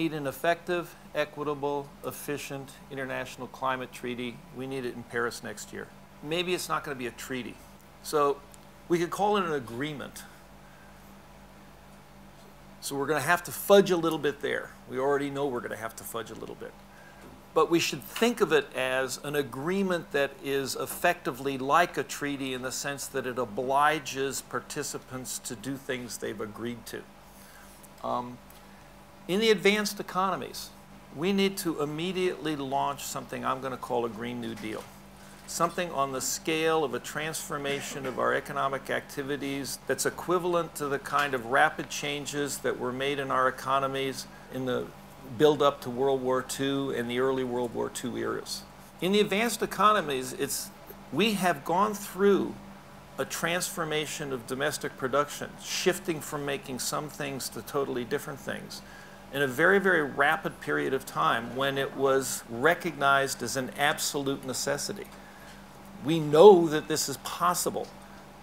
need an effective, equitable, efficient international climate treaty. We need it in Paris next year. Maybe it's not going to be a treaty. So we could call it an agreement. So we're going to have to fudge a little bit there. We already know we're going to have to fudge a little bit. But we should think of it as an agreement that is effectively like a treaty in the sense that it obliges participants to do things they've agreed to. In the advanced economies, we need to immediately launch something I'm going to call a Green New Deal. Something on the scale of a transformation of our economic activities that's equivalent to the kind of rapid changes that were made in our economies in the build up to World War II and the early World War II eras. In the advanced economies, we have gone through a transformation of domestic production, shifting from making some things to totally different things, in a very, very rapid period of time when it was recognized as an absolute necessity. We know that this is possible.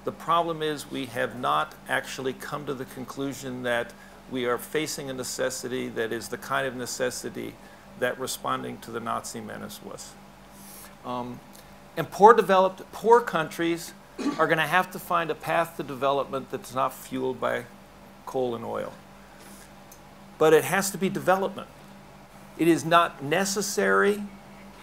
The problem is we have not actually come to the conclusion that we are facing a necessity that is the kind of necessity that responding to the Nazi menace was. And poor countries are going to have to find a path to development that's not fueled by coal and oil. But it has to be development. It is not necessary,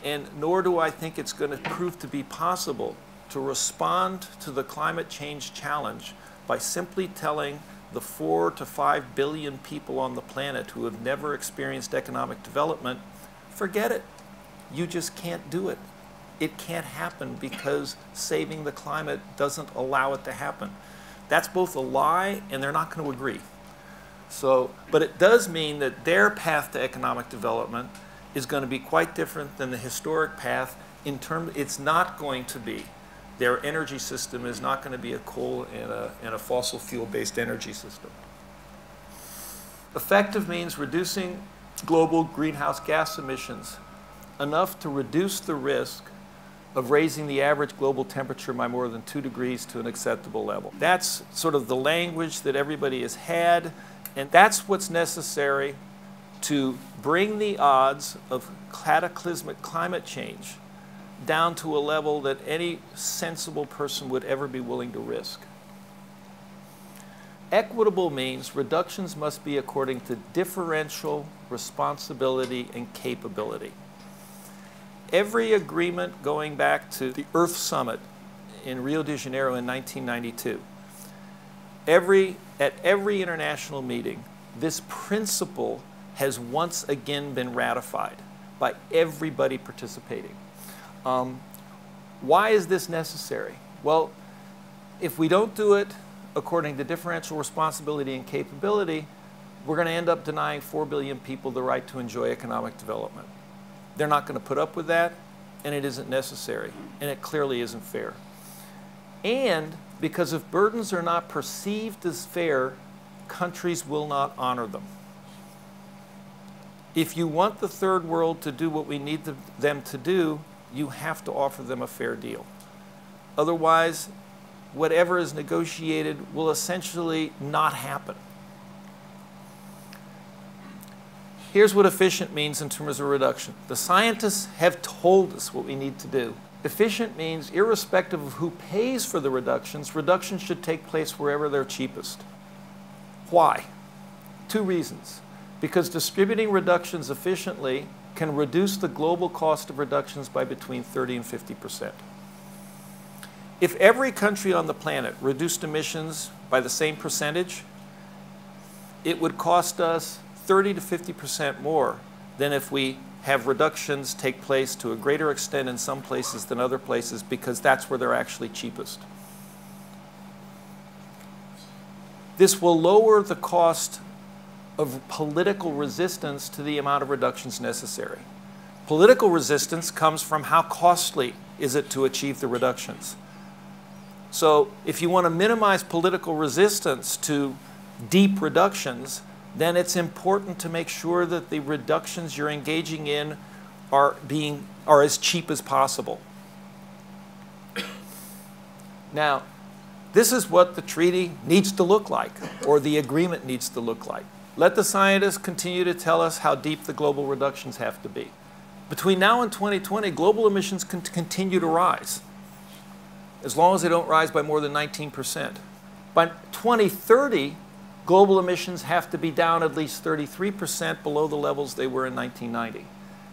and nor do I think it's going to prove to be possible to respond to the climate change challenge by simply telling the 4 to 5 billion people on the planet who have never experienced economic development, forget it. You just can't do it. It can't happen because saving the climate doesn't allow it to happen. That's both a lie and they're not going to agree. But it does mean that their path to economic development is going to be quite different than the historic path in terms, it's not going to be. Their energy system is not going to be a coal and a fossil fuel-based energy system. Effective means reducing global greenhouse gas emissions enough to reduce the risk of raising the average global temperature by more than 2 degrees to an acceptable level. That's sort of the language that everybody has had, and that's what's necessary to bring the odds of cataclysmic climate change down to a level that any sensible person would ever be willing to risk. Equitable means reductions must be according to differential responsibility and capability. Every agreement going back to the Earth Summit in Rio de Janeiro in 1992, at every international meeting, this principle has once again been ratified by everybody participating. Why is this necessary? Well, if we don't do it according to differential responsibility and capability, we're going to end up denying 4 billion people the right to enjoy economic development. They're not going to put up with that, and it isn't necessary, and it clearly isn't fair. And because if burdens are not perceived as fair, countries will not honor them. If you want the third world to do what we need them to do, you have to offer them a fair deal. Otherwise, whatever is negotiated will essentially not happen. Here's what efficient means in terms of reduction. The scientists have told us what we need to do. Efficient means, irrespective of who pays for the reductions, reductions should take place wherever they're cheapest. Why? 2 reasons. Because distributing reductions efficiently can reduce the global cost of reductions by between 30 and 50%. If every country on the planet reduced emissions by the same percentage, it would cost us 30 to 50% more than if we have reductions take place to a greater extent in some places than other places, because that's where they're actually cheapest. This will lower the cost of political resistance to the amount of reductions necessary. Political resistance comes from how costly is it to achieve the reductions. So if you want to minimize political resistance to deep reductions, then it's important to make sure that the reductions you're engaging in are as cheap as possible. Now, this is what the treaty needs to look like, or the agreement needs to look like. Let the scientists continue to tell us how deep the global reductions have to be. Between now and 2020, global emissions can continue to rise, as long as they don't rise by more than 19%. By 2030, global emissions have to be down at least 33% below the levels they were in 1990.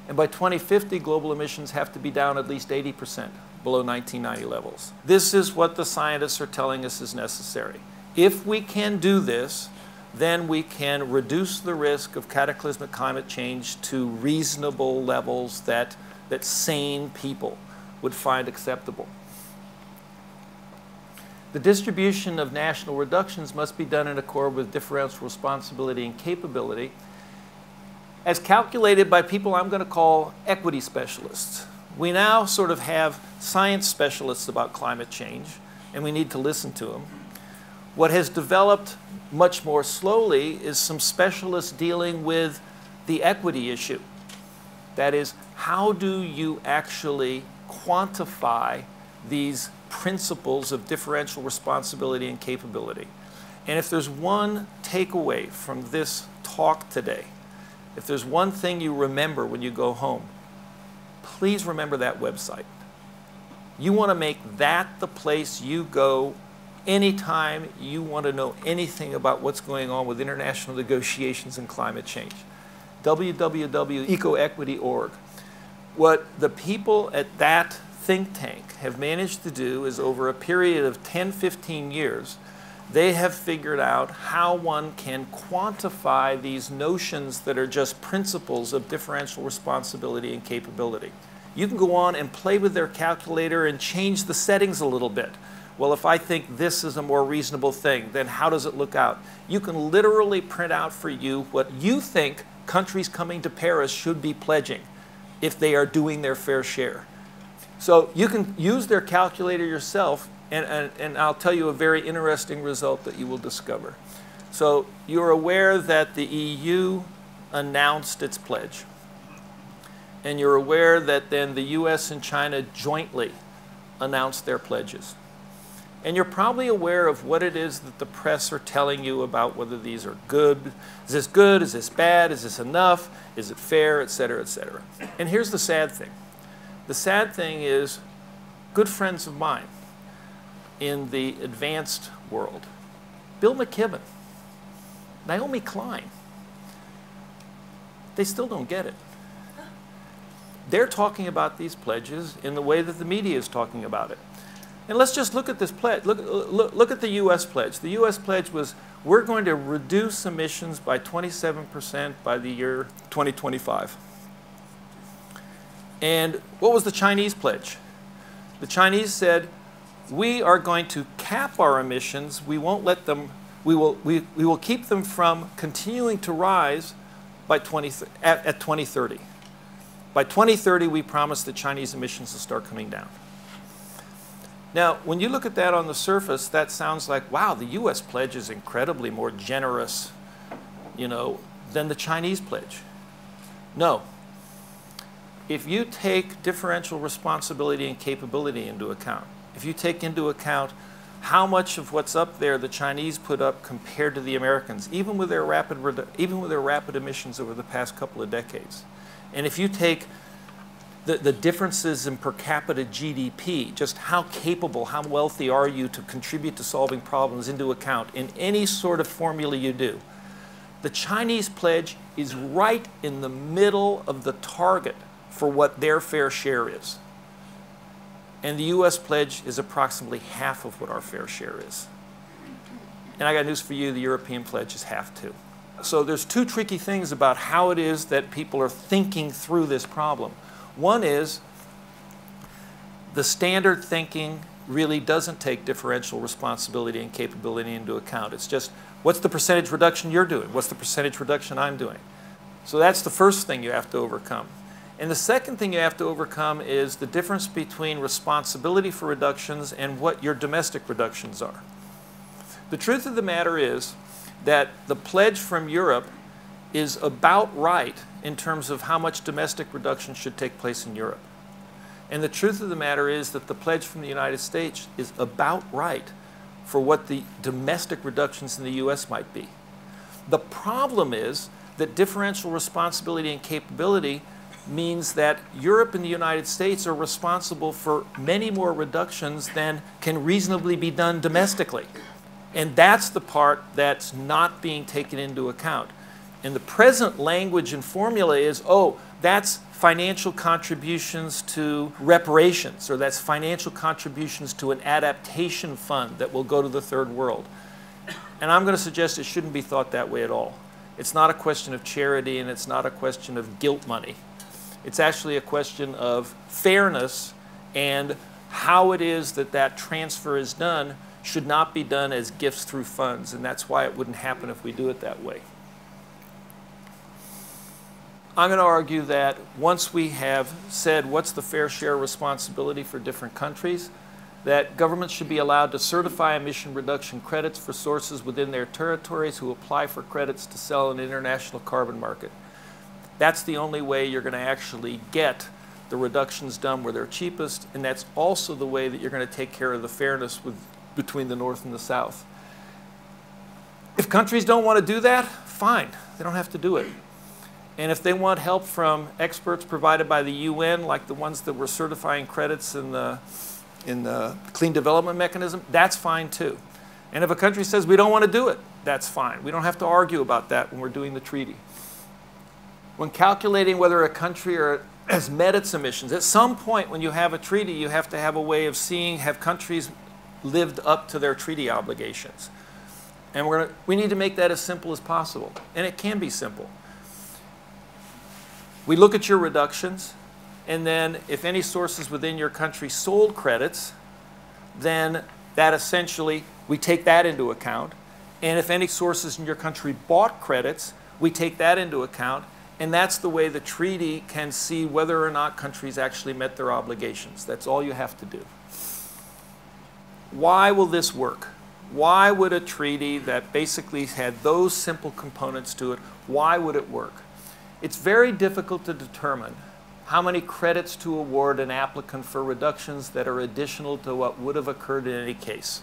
And by 2050, global emissions have to be down at least 80% below 1990 levels. This is what the scientists are telling us is necessary. If we can do this, then we can reduce the risk of cataclysmic climate change to reasonable levels that sane people would find acceptable. The distribution of national reductions must be done in accord with differential responsibility and capability, as calculated by people I'm going to call equity specialists. We now sort of have science specialists about climate change, and we need to listen to them. What has developed much more slowly is some specialists dealing with the equity issue. That is, how do you actually quantify these principles of differential responsibility and capability? And if there's one takeaway from this talk today, if there's one thing you remember when you go home, please remember that website. You want to make that the place you go anytime you want to know anything about what's going on with international negotiations and climate change. www.ecoequity.org. What the people at that think tank have managed to do is, over a period of 10-15 years, they have figured out how one can quantify these notions that are just principles of differential responsibility and capability. You can go on and play with their calculator and change the settings a little bit. Well, if I think this is a more reasonable thing, then how does it look out? You can literally print out for you what you think countries coming to Paris should be pledging if they are doing their fair share. So you can use their calculator yourself, and I'll tell you a very interesting result that you will discover. So you're aware that the EU announced its pledge. And you're aware that then the US and China jointly announced their pledges. And you're probably aware of what it is that the press are telling you about whether these are good. Is this good? Is this bad? Is this enough? Is it fair? Et cetera, et cetera. And here's the sad thing. The sad thing is, good friends of mine in the advanced world, Bill McKibben, Naomi Klein, they still don't get it. They're talking about these pledges in the way that the media is talking about it. And let's just look at this pledge. Look at the US pledge. The US pledge was, we're going to reduce emissions by 27% by the year 2025. And what was the Chinese pledge? The Chinese said, we are going to cap our emissions. We won't let them, we will keep them from continuing to rise by at 2030. By 2030, we promise the Chinese emissions will start coming down. Now, when you look at that on the surface, that sounds like, wow, the US pledge is incredibly more generous, than the Chinese pledge. No. If you take differential responsibility and capability into account, if you take into account how much of what's up there the Chinese put up compared to the Americans, even with their rapid emissions over the past couple of decades, and if you take the differences in per capita GDP, just how capable, how wealthy are you to contribute to solving problems into account in any sort of formula you do, the Chinese pledge is right in the middle of the target for what their fair share is. And the US pledge is approximately half of what our fair share is. And I got news for you, the European pledge is half too. So there's two tricky things about how it is that people are thinking through this problem. One is the standard thinking really doesn't take differential responsibility and capability into account. It's just, what's the percentage reduction you're doing? What's the percentage reduction I'm doing? So that's the first thing you have to overcome. And the second thing you have to overcome is the difference between responsibility for reductions and what your domestic reductions are. The truth of the matter is that the pledge from Europe is about right in terms of how much domestic reduction should take place in Europe. And the truth of the matter is that the pledge from the United States is about right for what the domestic reductions in the US might be. The problem is that differential responsibility and capability means that Europe and the United States are responsible for many more reductions than can reasonably be done domestically. And that's the part that's not being taken into account. And the present language and formula is, oh, that's financial contributions to reparations, or that's financial contributions to an adaptation fund that will go to the third world. And I'm going to suggest it shouldn't be thought that way at all. It's not a question of charity, and it's not a question of guilt money. It's actually a question of fairness, and how it is that that transfer is done should not be done as gifts through funds, and that's why it wouldn't happen if we do it that way. I'm going to argue that once we have said what's the fair share responsibility for different countries, that governments should be allowed to certify emission reduction credits for sources within their territories who apply for credits to sell in an international carbon market. That's the only way you're going to actually get the reductions done where they're cheapest, and that's also the way that you're going to take care of the fairness between the North and the South. If countries don't want to do that, fine. They don't have to do it. And if they want help from experts provided by the UN, like the ones that were certifying credits in the Clean Development Mechanism, that's fine too. And if a country says we don't want to do it, that's fine. We don't have to argue about that when we're doing the treaty. When calculating whether a country has met its emissions, at some point when you have a treaty, you have to have a way of seeing, have countries lived up to their treaty obligations? And we need to make that as simple as possible. And it can be simple. We look at your reductions, and then if any sources within your country sold credits, then that essentially, we take that into account. And if any sources in your country bought credits, we take that into account. And that's the way the treaty can see whether or not countries actually met their obligations. That's all you have to do. Why will this work? Why would a treaty that basically had those simple components to it, why would it work? It's very difficult to determine how many credits to award an applicant for reductions that are additional to what would have occurred in any case.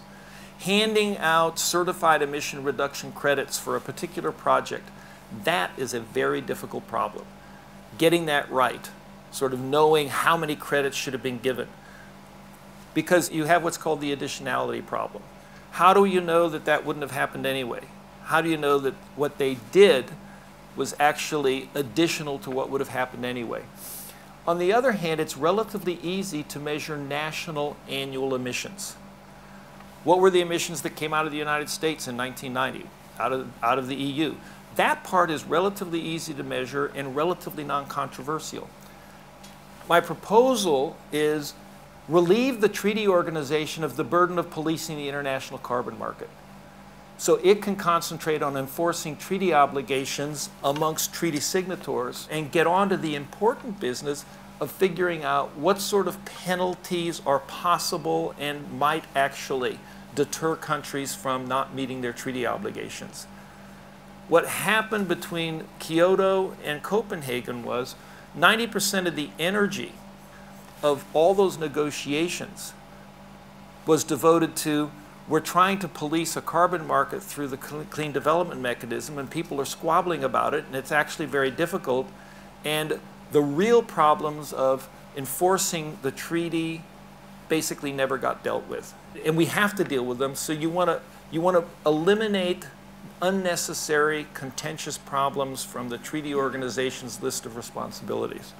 Handing out certified emission reduction credits for a particular project, that is a very difficult problem. Getting that right, sort of knowing how many credits should have been given. Because you have what's called the additionality problem. How do you know that that wouldn't have happened anyway? How do you know that what they did was actually additional to what would have happened anyway? On the other hand, it's relatively easy to measure national annual emissions. What were the emissions that came out of the United States in 1990, out of the EU? That part is relatively easy to measure and relatively non-controversial. My proposal is relieve the treaty organization of the burden of policing the international carbon market, so it can concentrate on enforcing treaty obligations amongst treaty signatories and get on to the important business of figuring out what sort of penalties are possible and might actually deter countries from not meeting their treaty obligations. What happened between Kyoto and Copenhagen was 90% of the energy of all those negotiations was devoted to, we're trying to police a carbon market through the Clean Development Mechanism, and people are squabbling about it, and it's actually very difficult. And the real problems of enforcing the treaty basically never got dealt with. And we have to deal with them, so you want to eliminate unnecessary, contentious problems from the treaty organization's list of responsibilities.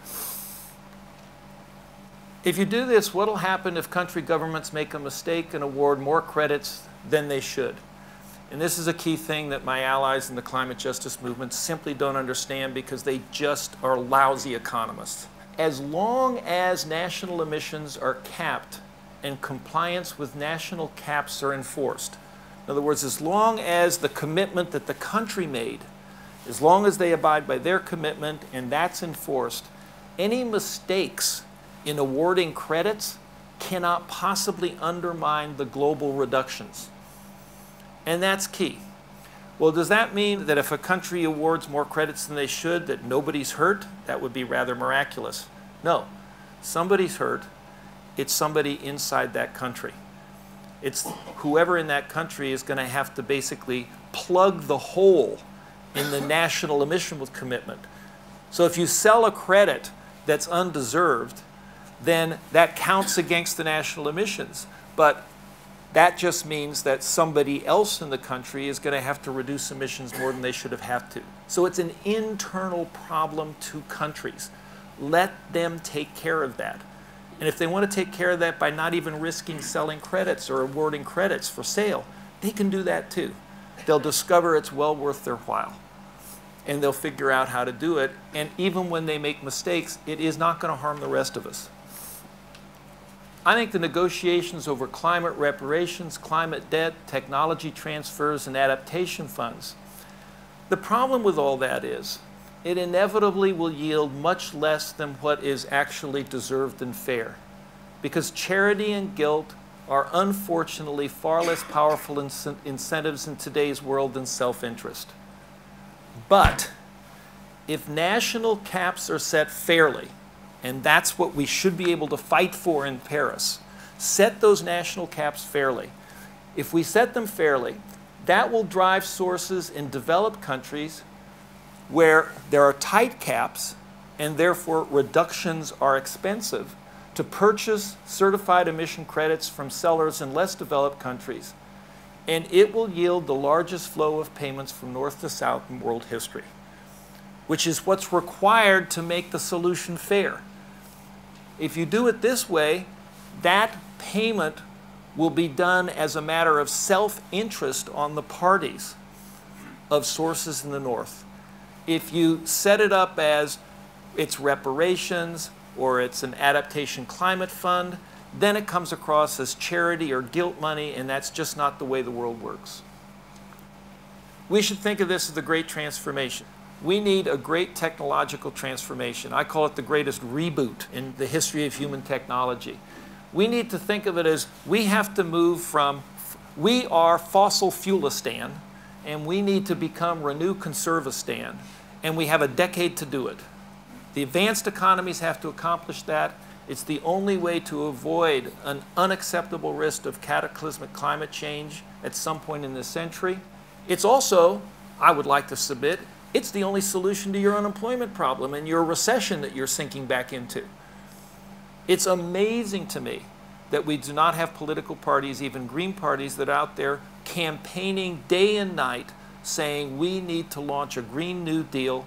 If you do this, what will happen if country governments make a mistake and award more credits than they should? And this is a key thing that my allies in the climate justice movement simply don't understand, because they just are lousy economists. As long as national emissions are capped and compliance with national caps are enforced, in other words, as long as the commitment that the country made, as long as they abide by their commitment and that's enforced, any mistakes in awarding credits cannot possibly undermine the global reductions. And that's key. Well, does that mean that if a country awards more credits than they should, that nobody's hurt? That would be rather miraculous. No, somebody's hurt. It's somebody inside that country. It's whoever in that country is going to have to basically plug the hole in the national emission commitment. So if you sell a credit that's undeserved, then that counts against the national emissions. But that just means that somebody else in the country is going to have to reduce emissions more than they should have had to. So it's an internal problem to countries. Let them take care of that. And if they want to take care of that by not even risking selling credits or awarding credits for sale, they can do that too. They'll discover it's well worth their while. And they'll figure out how to do it. And even when they make mistakes, it is not going to harm the rest of us. I think the negotiations over climate reparations, climate debt, technology transfers, and adaptation funds, the problem with all that is it inevitably will yield much less than what is actually deserved and fair. Because charity and guilt are unfortunately far less powerful incentives in today's world than self-interest. But if national caps are set fairly, and that's what we should be able to fight for in Paris, set those national caps fairly. If we set them fairly, that will drive sources in developed countries where there are tight caps and therefore reductions are expensive to purchase certified emission credits from sellers in less developed countries. And it will yield the largest flow of payments from north to south in world history, which is what's required to make the solution fair. If you do it this way, that payment will be done as a matter of self-interest on the parties of sources in the north. If you set it up as it's reparations or it's an adaptation climate fund, then it comes across as charity or guilt money, and that's just not the way the world works. We should think of this as the great transformation. We need a great technological transformation. I call it the greatest reboot in the history of human technology. We need to think of it as we have to move from, we are fossil fuelistan, and we need to become renew conservistan, and we have a decade to do it. The advanced economies have to accomplish that. It's the only way to avoid an unacceptable risk of cataclysmic climate change at some point in this century. It's also, I would like to submit, it's the only solution to your unemployment problem and your recession that you're sinking back into. It's amazing to me that we do not have political parties, even green parties, that are out there campaigning day and night saying we need to launch a Green New Deal.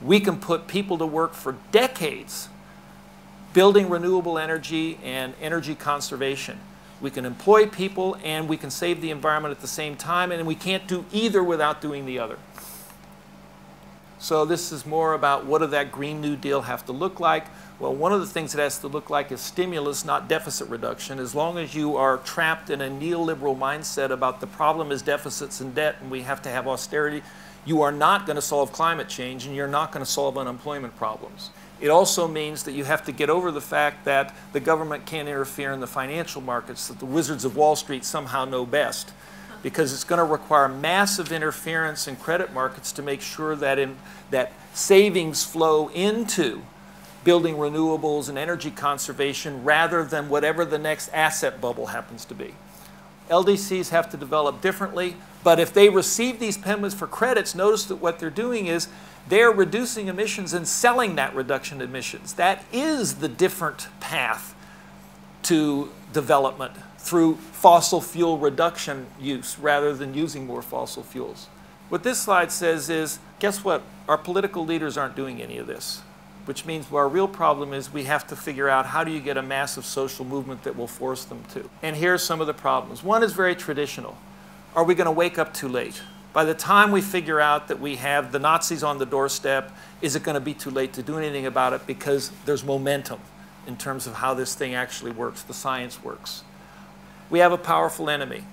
We can put people to work for decades building renewable energy and energy conservation. We can employ people and we can save the environment at the same time, and we can't do either without doing the other. So this is more about what does that Green New Deal have to look like? Well, one of the things it has to look like is stimulus, not deficit reduction. As long as you are trapped in a neoliberal mindset about the problem is deficits and debt and we have to have austerity, you are not going to solve climate change and you're not going to solve unemployment problems. It also means that you have to get over the fact that the government can't interfere in the financial markets, that the wizards of Wall Street somehow know best, because it's going to require massive interference in credit markets to make sure that, that savings flow into building renewables and energy conservation rather than whatever the next asset bubble happens to be. LDCs have to develop differently, but if they receive these payments for credits, notice that what they're doing is they're reducing emissions and selling that reduction in emissions. That is the different path to development through fossil fuel reduction use rather than using more fossil fuels. What this slide says is, guess what? Our political leaders aren't doing any of this, which means our real problem is we have to figure out how do you get a massive social movement that will force them to. And here's some of the problems. One is very traditional. Are we going to wake up too late? By the time we figure out that we have the Nazis on the doorstep, is it going to be too late to do anything about it because there's momentum in terms of how this thing actually works, the science works. We have a powerful enemy.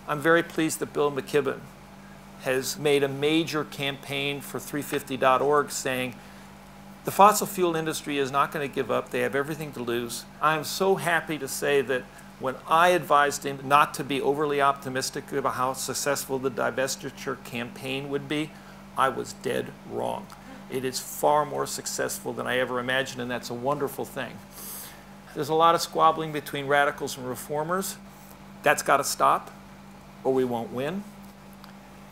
I'm very pleased that Bill McKibben has made a major campaign for 350.org saying the fossil fuel industry is not going to give up. They have everything to lose. I'm so happy to say that when I advised him not to be overly optimistic about how successful the divestiture campaign would be, I was dead wrong. It is far more successful than I ever imagined, and that's a wonderful thing. There's a lot of squabbling between radicals and reformers. That's got to stop, or we won't win.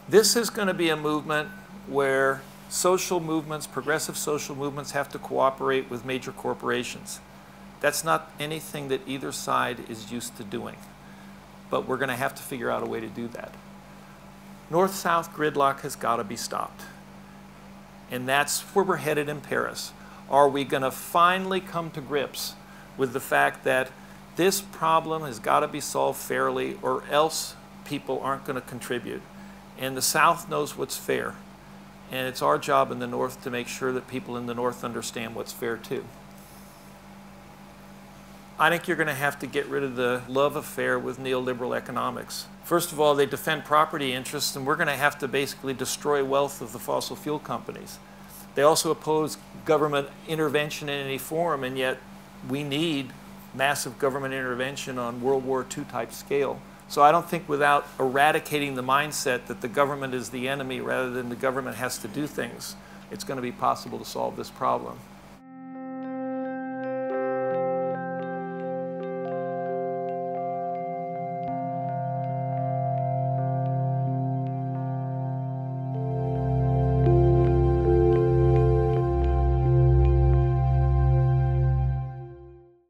This is going to be a movement where social movements, progressive social movements, have to cooperate with major corporations. That's not anything that either side is used to doing, but we're going to have to figure out a way to do that. North-South gridlock has got to be stopped. And that's where we're headed in Paris. Are we going to finally come to grips with the fact that this problem has got to be solved fairly, or else people aren't going to contribute? And the South knows what's fair. And it's our job in the North to make sure that people in the North understand what's fair too. I think you're going to have to get rid of the love affair with neoliberal economics. First of all, they defend property interests, and we're going to have to basically destroy wealth of the fossil fuel companies. They also oppose government intervention in any form, and yet we need massive government intervention on World War II type scale. So I don't think without eradicating the mindset that the government is the enemy rather than the government has to do things, it's going to be possible to solve this problem.